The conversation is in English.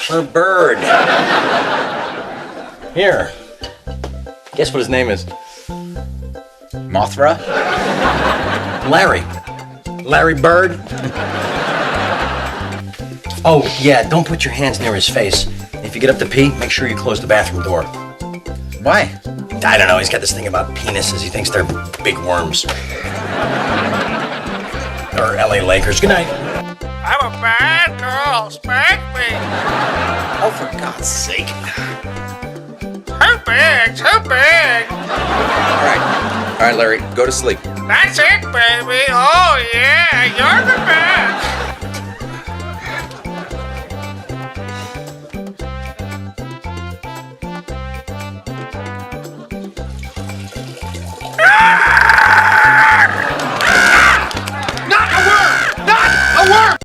Her bird. Here. Guess what his name is? Mothra? Larry. Larry Bird. Oh, yeah, don't put your hands near his face. If you get up to pee, make sure you close the bathroom door. Why? I don't know, he's got this thing about penises. He thinks they're big worms. Or LA Lakers. Good night. I'm a bad girl. Spank me. Oh, for God's sake. Too big. Too big. All right, Larry, go to sleep. That's it, baby. Oh, yeah. You're the best.